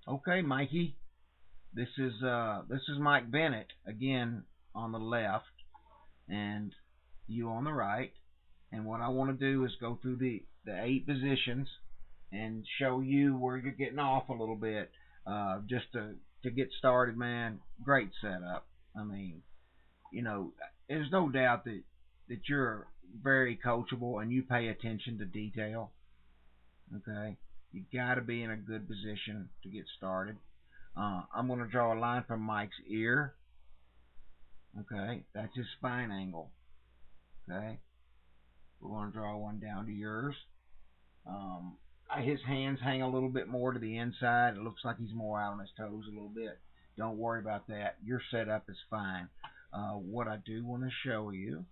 Okay, Mikey. This is Mike Bennett again on the left, and you on the right. And what I want to do is go through the eight positions and show you where you're getting off a little bit, just to get started, man. Great setup. I mean, there's no doubt that you're very coachable and you pay attention to detail. Okay, you got to be in a good position to get started. I'm going to draw a line from Mike's ear. Okay, that's his spine angle. Okay, we're going to draw one down to yours. Um, his hands hang a little bit more to the inside. It looks like he's more out on his toes a little bit. Don't worry about that. Your setup is fine. What I do want to show you,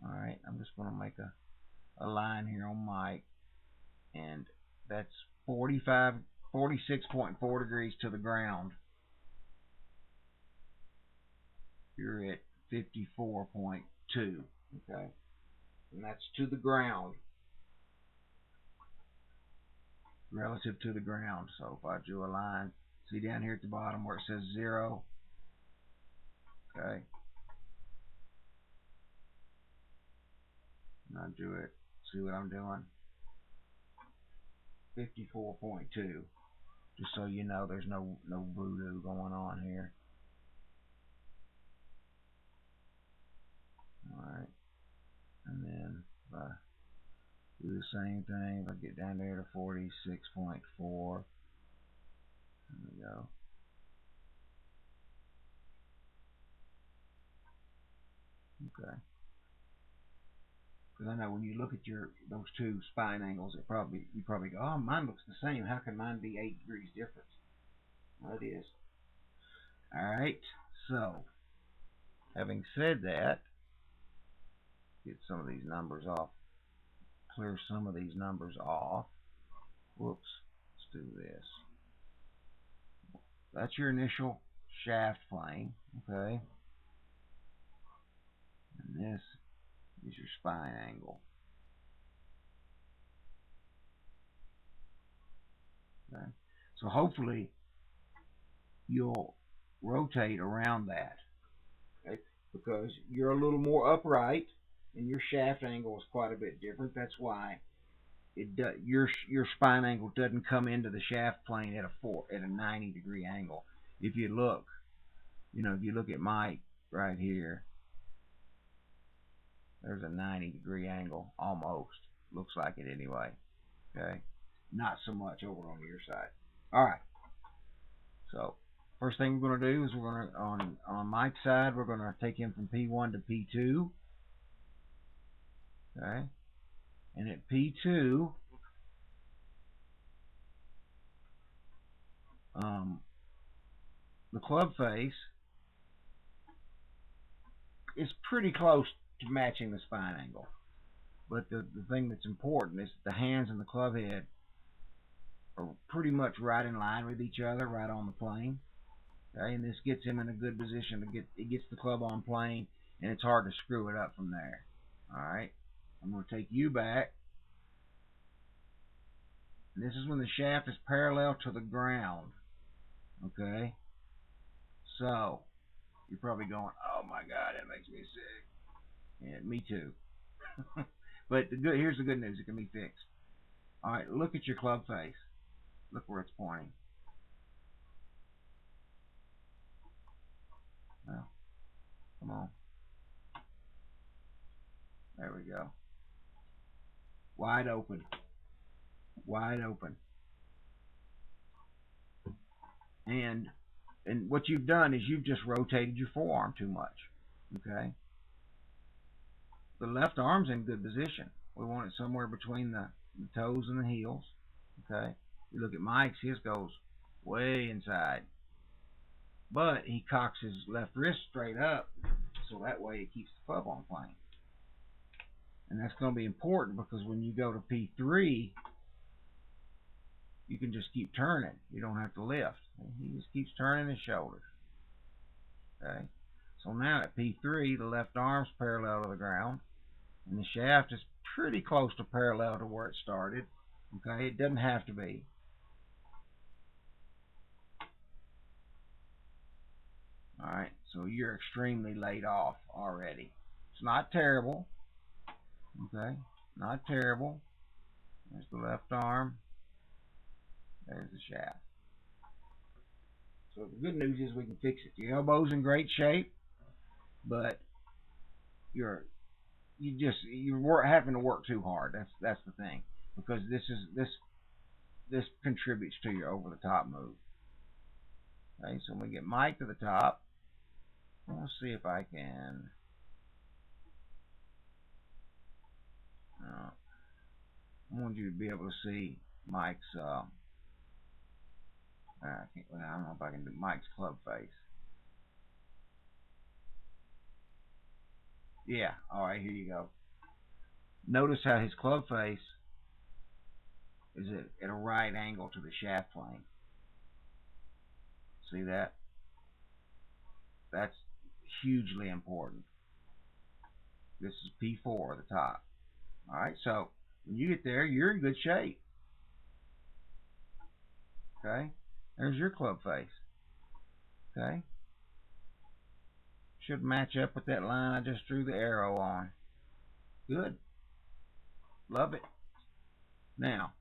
all right, I'm just going to make a line here on Mike, and that's 46.4 degrees to the ground. You're at 54.2, okay? And that's to the ground, relative to the ground. So if I drew a line, see down here at the bottom where it says 0, okay? And I drew it, see what I'm doing? 54.2, just so you know there's no voodoo going on here. Alright, and then if I do the same thing, if I get down there to 46.4, there we go. Okay. Because I know when you look at those two spine angles, you probably go, oh, mine looks the same. How can mine be 8 degrees difference? Well, it is. All right. So, having said that, get some of these numbers off. Clear some of these numbers off. Whoops. Let's do this. That's your initial shaft plane. Okay. And this is your spine angle. Okay. So hopefully you'll rotate around that, okay? Because you're a little more upright and your shaft angle is quite a bit different. That's why your spine angle doesn't come into the shaft plane at a 90-degree angle. If you look, if you look at Mike right here, there's a 90-degree angle almost. Looks like it anyway. Okay, not so much over on your side. All right. So first thing we're going to do is we're going to on Mike's side we're going to take him from P1 to P2. Okay, and at P2, the club face is pretty close to matching the spine angle. But the thing that's important is the hands and the club head are pretty much right in line with each other, right on the plane. Okay, and this gets him in a good position it gets the club on plane, and it's hard to screw it up from there. All right, I'm going to take you back. And this is when the shaft is parallel to the ground. Okay, so you're probably going, oh my God, that makes me sick. Yeah, me too. But here's the good news, it can be fixed. All right, look at your club face. Look where it's pointing. Well, come on. There we go. Wide open. Wide open. And what you've done is you've just rotated your forearm too much. Okay? The left arm's in good position. We want it somewhere between the toes and the heels. Okay? You look at Mike's, his goes way inside. But he cocks his left wrist straight up, so that way it keeps the club on plane. And that's going to be important because when you go to P3, you can just keep turning. You don't have to lift. He just keeps turning his shoulders. Okay. So now at P3, the left arm's parallel to the ground, and the shaft is pretty close to parallel to where it started. Okay. It doesn't have to be. Alright, so you're extremely laid off already. It's not terrible. Okay, not terrible. There's the left arm. There's the shaft. So the good news is we can fix it. Your elbow's in great shape, but you're having to work too hard. That's the thing, because this contributes to your over the top move. Okay, so when we get Mike to the top, let's see if I can. I want you to be able to see Mike's. I don't know if I can do Mike's club face. Yeah. All right. Here you go. Notice how his club face is at a right angle to the shaft plane. See that? That's hugely important. This is P4 at the top. All right. So when you get there, you're in good shape. Okay. There's your club face. Okay. Should match up with that line I just drew the arrow on. Good. Love it. Now,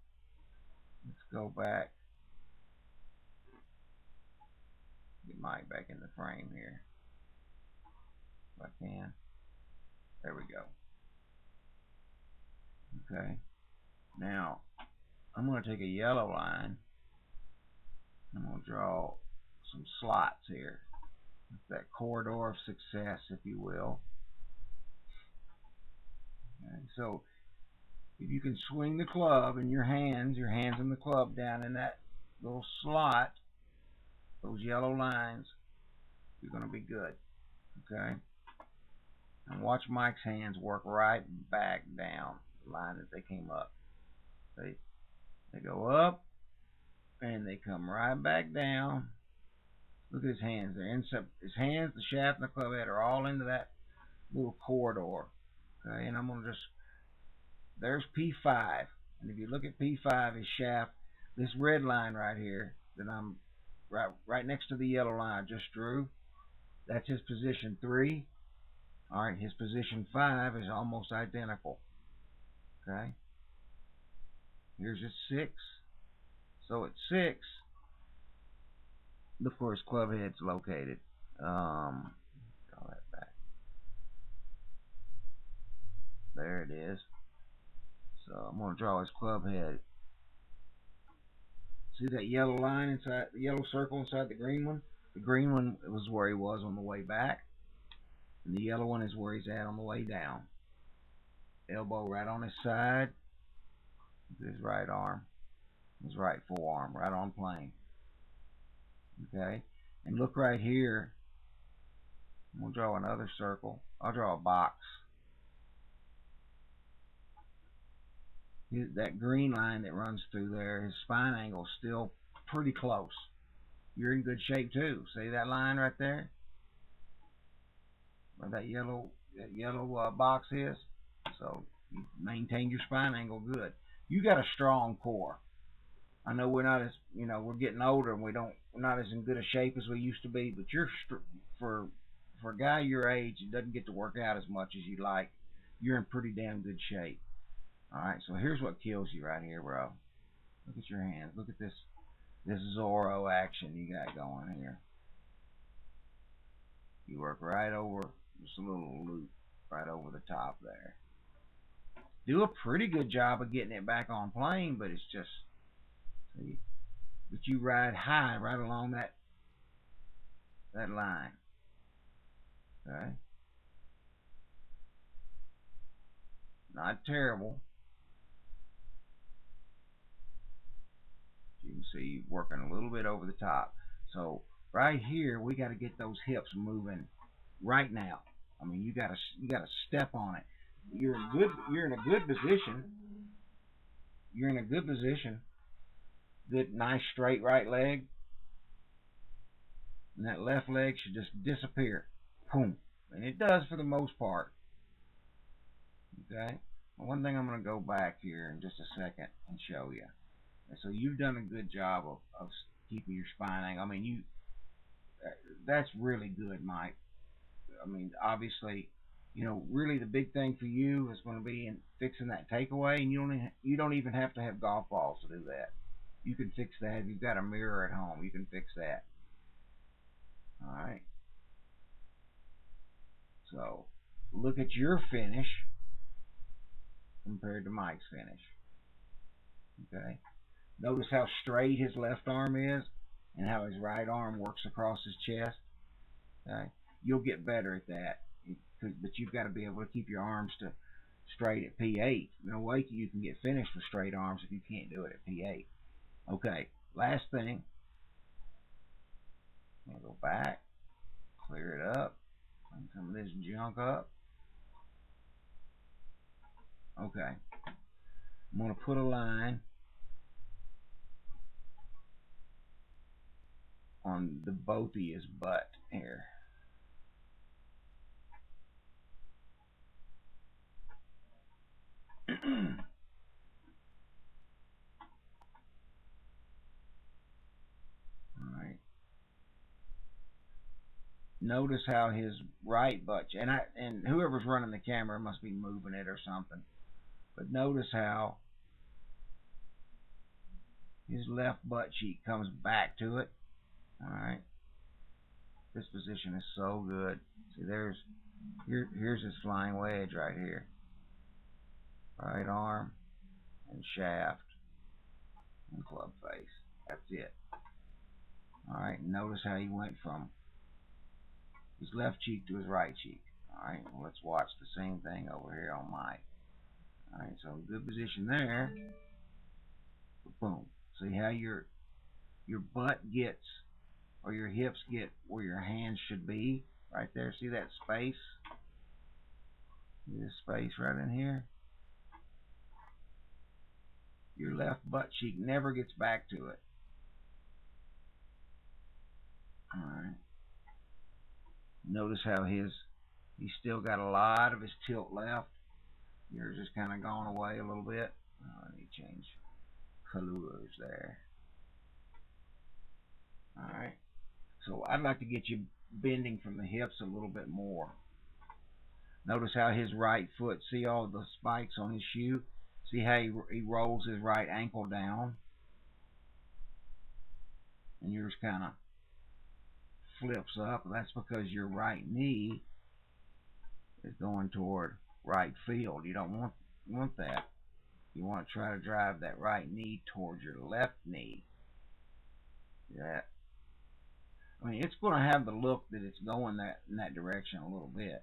let's go back. Get Mike back in the frame here. If I can. There we go. Okay. Now, I'm going to take a yellow line. I'm going to draw some slots here. That corridor of success, if you will. Okay, so if you can swing the club in your hands and the club down in that little slot, those yellow lines, you're going to be good. Okay? And watch Mike's hands work right back down the line that they came up. They go up and they come right back down. Look at his hands. They're inside his hands, the shaft, and the club head are all into that little corridor. Okay, and I'm gonna just there's P5, and if you look at P5, his shaft, this red line right here that I'm right next to the yellow line I just drew, that's his position 3. All right, his position 5 is almost identical. Okay, here's his 6. So at 6, look where his club head's located. Draw that back. There it is. So I'm going to draw his club head. See that yellow line inside, the yellow circle inside the green one? The green one was where he was on the way back. And the yellow one is where he's at on the way down. Elbow right on his side. His right arm. His right forearm. Right on plane. Okay? And look right here. I'm going to draw another circle. I'll draw a box. That green line that runs through there, his spine angle is still pretty close. You're in good shape too. See that line right there? Where that yellow box is? So you maintain your spine angle good. You got a strong core. I know we're not as, we're getting older and we're not as in good a shape as we used to be, but you're for a guy your age that doesn't get to work out as much as you like, you're in pretty damn good shape. Alright, so here's what kills you right here, bro. Look at your hands. Look at this Zorro action you got going here. You work right over just a little loop right over the top there. Do a pretty good job of getting it back on plane, but it's just, see, but you ride high right along that line. Okay? Not terrible. You can see working a little bit over the top. So right here we got to get those hips moving right now. I mean, you got to step on it. You're in a good position. You're in a good position. Good, nice straight right leg. And that left leg should just disappear. Boom. And it does for the most part. Okay. Well, one thing I'm going to go back here in just a second and show you. And so you've done a good job of keeping your spine angle. I mean, that's really good, Mike. I mean, obviously, really the big thing for you is going to be in fixing that takeaway, and you don't even have to have golf balls to do that. You can fix that if you've got a mirror at home. You can fix that. All right. So look at your finish compared to Mike's finish. Okay. Notice how straight his left arm is and how his right arm works across his chest. Okay. You'll get better at that, but you've got to be able to keep your arms to straight at P8. No way you can get finished with straight arms if you can't do it at P8. Okay. Last thing. I'm going to go back, clear it up, clean some of this junk up. Okay. I'm going to put a line on the both of his butt here. Alright. Notice how his right butt, and whoever's running the camera must be moving it or something, but notice how his left butt cheek comes back to it. Alright. This position is so good. See, here's his flying wedge right here. Right arm and shaft and club face. That's it. Alright, notice how he went from his left cheek to his right cheek. Alright, well, let's watch the same thing over here on Mike. Alright, so good position there. Boom. See how your butt gets, or your hips get where your hands should be? Right there. See that space? See this space right in here? Your left butt cheek never gets back to it. Alright. Notice how he's still got a lot of his tilt left. Yours is kind of gone away a little bit. Let me change colors there. Alright. So I'd like to get you bending from the hips a little bit more. Notice how his right foot, see all the spikes on his shoe? See how he rolls his right ankle down? And yours kind of flips up. That's because your right knee is going toward right field. You don't want that. You want to try to drive that right knee towards your left knee. Yeah. I mean, it's going to have the look that it's going in that direction a little bit.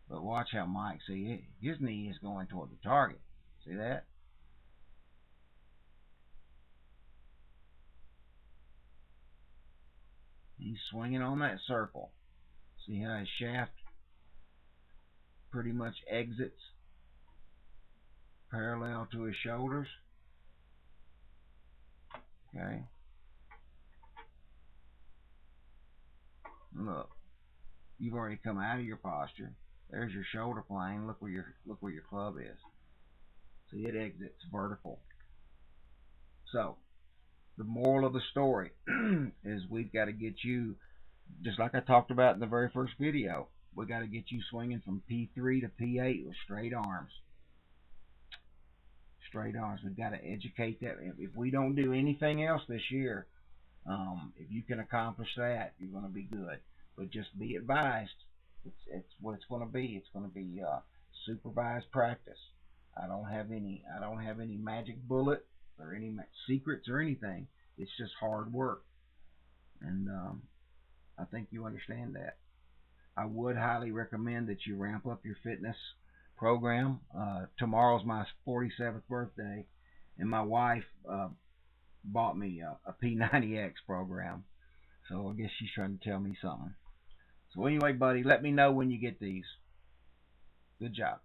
But watch how Mike, see, his knee is going toward the target. See that? He's swinging on that circle. See how his shaft pretty much exits parallel to his shoulders? Okay. Look, you've already come out of your posture. There's your shoulder plane. Look where your club is. See, it exits vertical. So, the moral of the story is we've got to get you, just like I talked about in the very first video, we got to get you swinging from P3 to P8 with straight arms. Straight arms. We've got to educate that. If we don't do anything else this year, if you can accomplish that, you're going to be good. But just be advised, it's what it's going to be. It's going to be supervised practice. I don't have any magic bullet or any secrets or anything. It's just hard work, and I think you understand that. I would highly recommend that you ramp up your fitness program. Tomorrow's my 47th birthday, and my wife bought me a P90X program, so I guess she's trying to tell me something. So anyway, buddy, let me know when you get these. Good job.